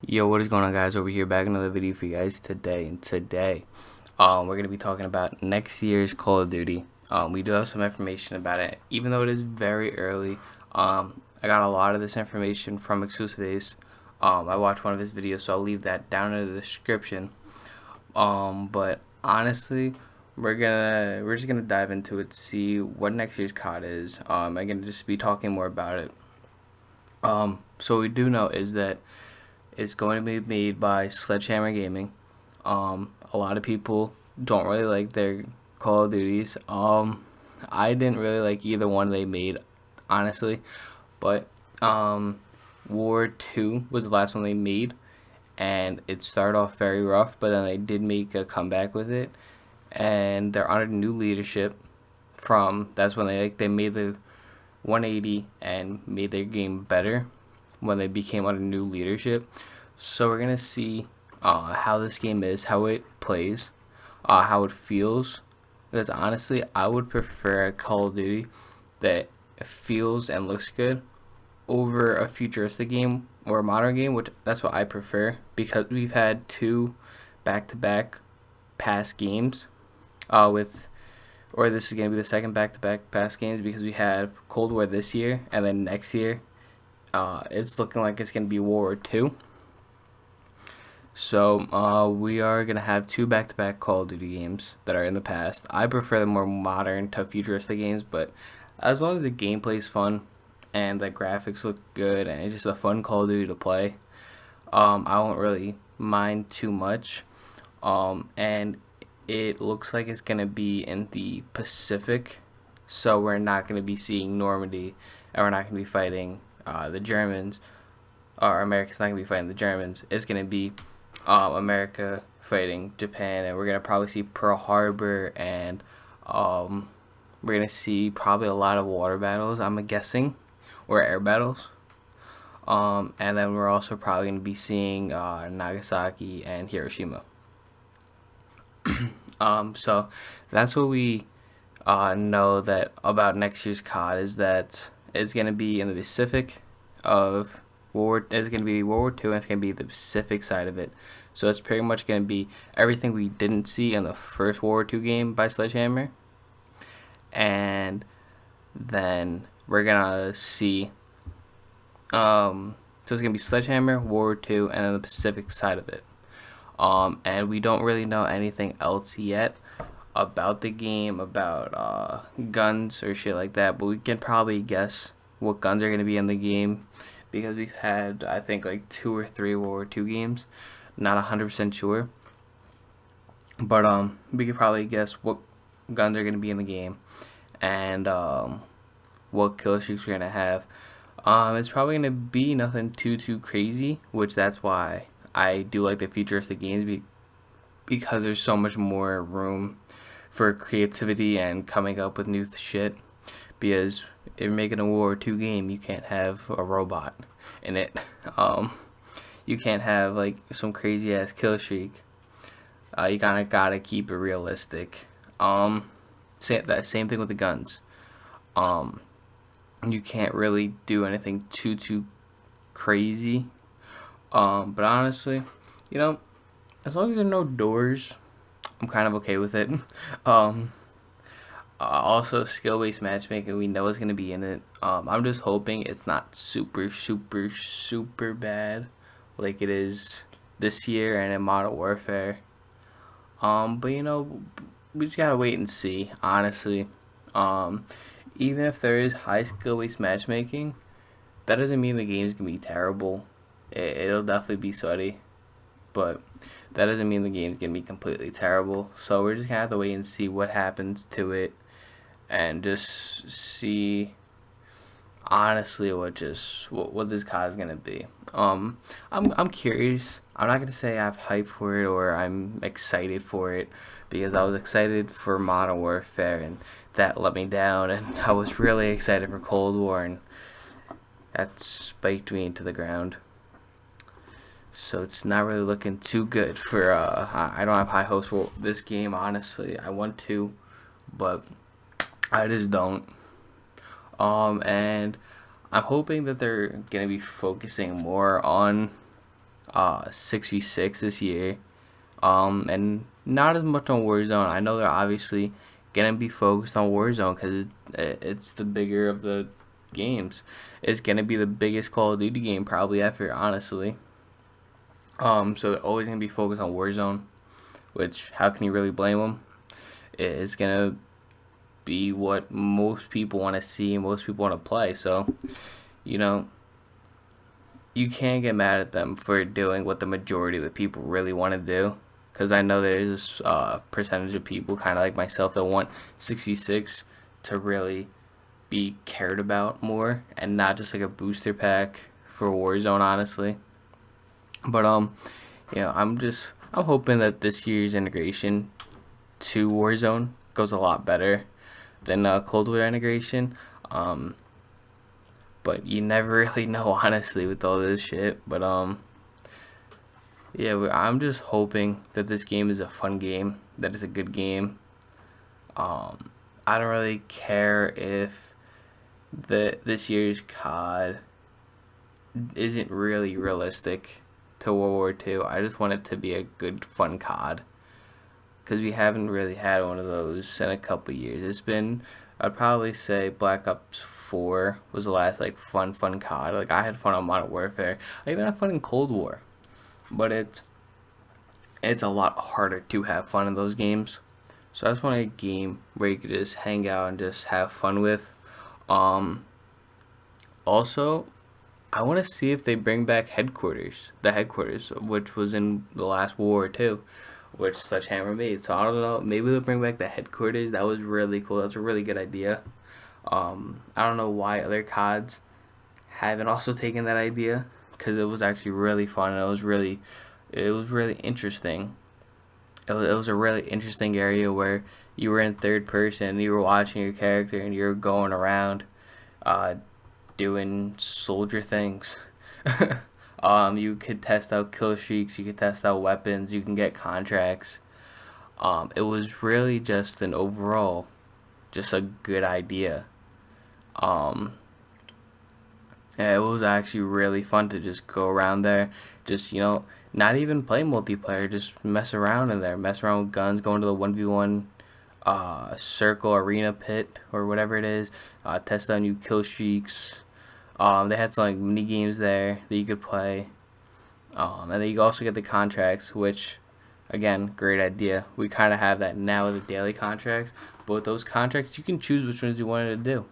Yo, what is going on, guys? Over here, back another video for you guys today. And today, we're gonna be talking about next year's Call of Duty. We do have some information about it, even though it is very early. I got a lot of this information from Exclusive Ace. I watched one of his videos, so I'll leave that down in the description. But honestly, we're just gonna dive into it, see what next year's COD is. I'm gonna just be talking more about it. So what we do know is that it's going to be made by Sledgehammer Gaming. A lot of people don't really like their Call of Duties. I didn't really like either one they made, honestly. But War 2 was the last one they made, and it started off very rough, but then they did make a comeback with it, and they're under new leadership. That's when they made the 180 and made their game better when they became under new leadership. So we're gonna see how this game is, how it plays, how it feels. Because honestly, I would prefer a Call of Duty that feels and looks good over a futuristic game or a modern game, which that's what I prefer, because we've had two back-to-back past games or this is going to be the second back-to-back past games, because we have Cold War this year, and then next year it's looking like it's going to be World War II. So we are going to have two back-to-back Call of Duty games that are in the past. I prefer the more modern to futuristic games, but as long as the gameplay is fun and the graphics look good and it's just a fun Call of Duty to play, I won't really mind too much. And it looks like it's going to be in the Pacific, so we're not going to be seeing Normandy, and we're not going to be fighting the Germans, or America's not going to be fighting the Germans. It's going to be America fighting Japan, and we're going to probably see Pearl Harbor, and we're going to see probably a lot of water battles, I'm guessing, or air battles. And then we're also probably going to be seeing Nagasaki and Hiroshima. So that's what we know that about next year's COD, is that it's going to be in the Pacific of it's going to be World War II, and it's going to be the Pacific side of it. So it's pretty much going to be everything we didn't see in the first World War II game by Sledgehammer. And then we're going to see, so it's going to be Sledgehammer, World War II, and then the Pacific side of it. And we don't really know anything else yet about the game, about guns or shit like that, but we can probably guess what guns are going to be in the game, because we've had, I think, like 2 or 3 World War II games. Not 100% sure, but we could probably guess what guns are going to be in the game, and what kill streaks we're going to have. It's probably going to be nothing too crazy, which that's why I do like the futuristic games, because there's so much more room for creativity and coming up with new shit. Because if you're making a World War II game, you can't have a robot in it. You can't have like some crazy ass kill streak. You kind of gotta keep it realistic. That same thing with the guns. You can't really do anything too crazy. But honestly, as long as there are no doors, I'm kind of okay with it. Also, skill-based matchmaking, we know is going to be in it. I'm just hoping it's not super bad like it is this year and in Modern Warfare. But we just gotta wait and see, honestly. Even if there is high skill-based matchmaking, that doesn't mean the game's gonna be terrible. It'll definitely be sweaty, but that doesn't mean the game's gonna be completely terrible. So we're just gonna have to wait and see what happens to it, and just see honestly what this COD is gonna be. I'm curious. I'm not gonna say I have hype for it or I'm excited for it, because I was excited for Modern Warfare and that let me down, and I was really excited for Cold War, and that spiked me into the ground. So it's not really looking too good for I don't have high hopes for this game, honestly. I want to, but I just don't. And I'm hoping that they're gonna be focusing more on 6v6 this year, and not as much on Warzone. I know they're obviously gonna be focused on Warzone because it's the bigger of the games. It's gonna be the biggest Call of Duty game probably ever, honestly. So they're always gonna be focused on Warzone, which how can you really blame them? It's gonna be what most people want to see, most people want to play. So, you know, you can't get mad at them for doing what the majority of the people really want to do. Because I know there's this percentage of people, kind of like myself, that want 6v6 to really be cared about more and not just like a booster pack for Warzone, honestly. But I'm hoping that this year's integration to Warzone goes a lot better than Cold War integration. But you never really know, honestly, with all this shit. But yeah, I'm just hoping that this game is a fun game, that it's a good game. I don't really care if this year's COD isn't really realistic to World War II. I just want it to be a good, fun COD, because we haven't really had one of those in a couple years. It's been, I'd probably say Black Ops 4 was the last like fun COD. Like I had fun on Modern Warfare. I even had fun in Cold War, but it's a lot harder to have fun in those games. So I just want a game where you could just hang out and just have fun with. Also, I want to see if they bring back the headquarters, which was in the last war too, which Sledgehammer made. So I don't know, maybe they'll bring back the headquarters. That was really cool. That's a really good idea. I don't know why other CODs haven't also taken that idea, because it was actually really fun and it was really interesting. It was a really interesting area where you were in third person, you were watching your character, and you were going around, uh, doing soldier things. You could test out kill streaks, you could test out weapons, you can get contracts. It was really just an overall, just a good idea. Um, yeah, it was actually really fun to just go around there, just not even play multiplayer, just mess around in there, mess around with guns, go into the 1v1 circle arena pit or whatever it is, test out new kill streaks. They had some like mini games there that you could play, and then you also get the contracts, which again, great idea. We kind of have that now with the daily contracts, but with those contracts, you can choose which ones you wanted to do.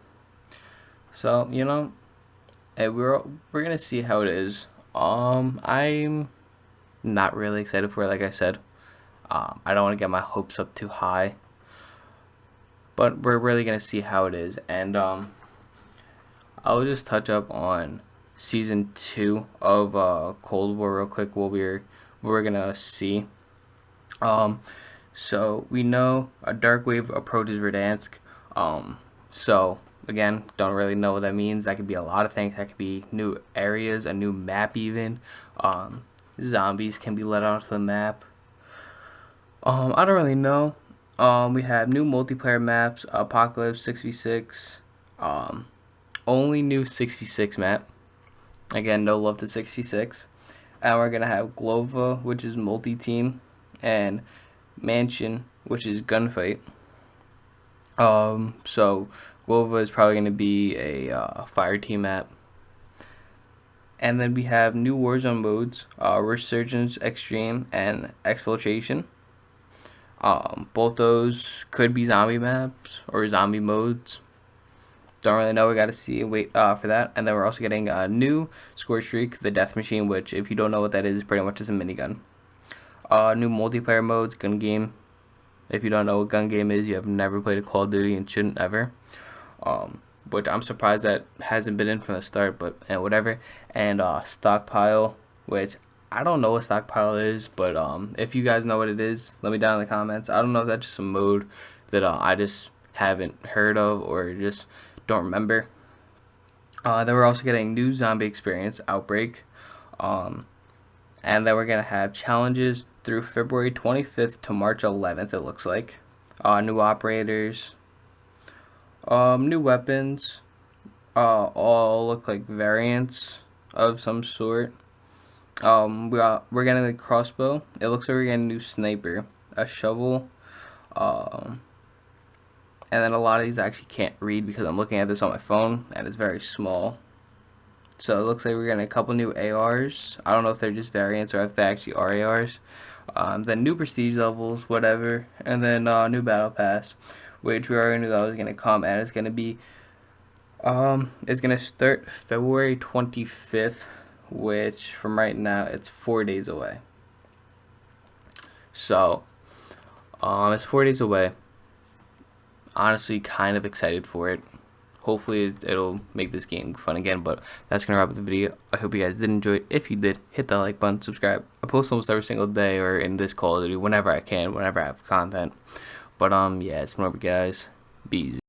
So we're gonna see how it is. I'm not really excited for it, like I said. I don't want to get my hopes up too high, but we're really gonna see how it is. And I'll just touch up on season 2 of Cold War real quick. What we're gonna see. So we know a dark wave approaches Verdansk. So again, don't really know what that means. That could be a lot of things. That could be new areas, a new map even. Zombies can be let onto the map. I don't really know. We have new multiplayer maps, Apocalypse 6v6. Only new 6v6 map. Again, no love to 6v6. And we're gonna have Glova, which is multi-team, and Mansion, which is gunfight. So Glova is probably gonna be a fire team map. And then we have new Warzone modes, Resurgence Extreme and Exfiltration. Both those could be zombie maps or zombie modes. Don't really know. We got to see and wait for that. And then we're also getting a new Score Streak, the Death Machine, which if you don't know what that is pretty much is a minigun. New multiplayer modes, gun game. If you don't know what gun game is, you have never played a Call of Duty and shouldn't ever. But I'm surprised that hasn't been in from the start, but whatever. And Stockpile, which I don't know what Stockpile is, but if you guys know what it is, let me down in the comments. I don't know if that's just a mode that I just haven't heard of or just don't remember. Then we're also getting new zombie experience, Outbreak. And then we're going to have challenges through February 25th to March 11th, it looks like. New operators, new weapons, all look like variants of some sort. We're getting a crossbow. It looks like we're getting a new sniper, a shovel, um, and then a lot of these I actually can't read because I'm looking at this on my phone and it's very small. So it looks like we're getting a couple new ARs. I don't know if they're just variants or if they actually are ARs. Then new prestige levels, whatever, and then new battle pass, which we already knew that was gonna come, and it's gonna start February 25th, which from right now it's 4 days away. So it's 4 days away. Honestly, kind of excited for it. Hopefully it'll make this game fun again, but that's gonna wrap up the video. I hope you guys did enjoy it. If you did, hit that like button, subscribe. I post almost every single day or in this Call of Duty whenever I can, whenever I have content. But yeah, it's more guys. Be easy.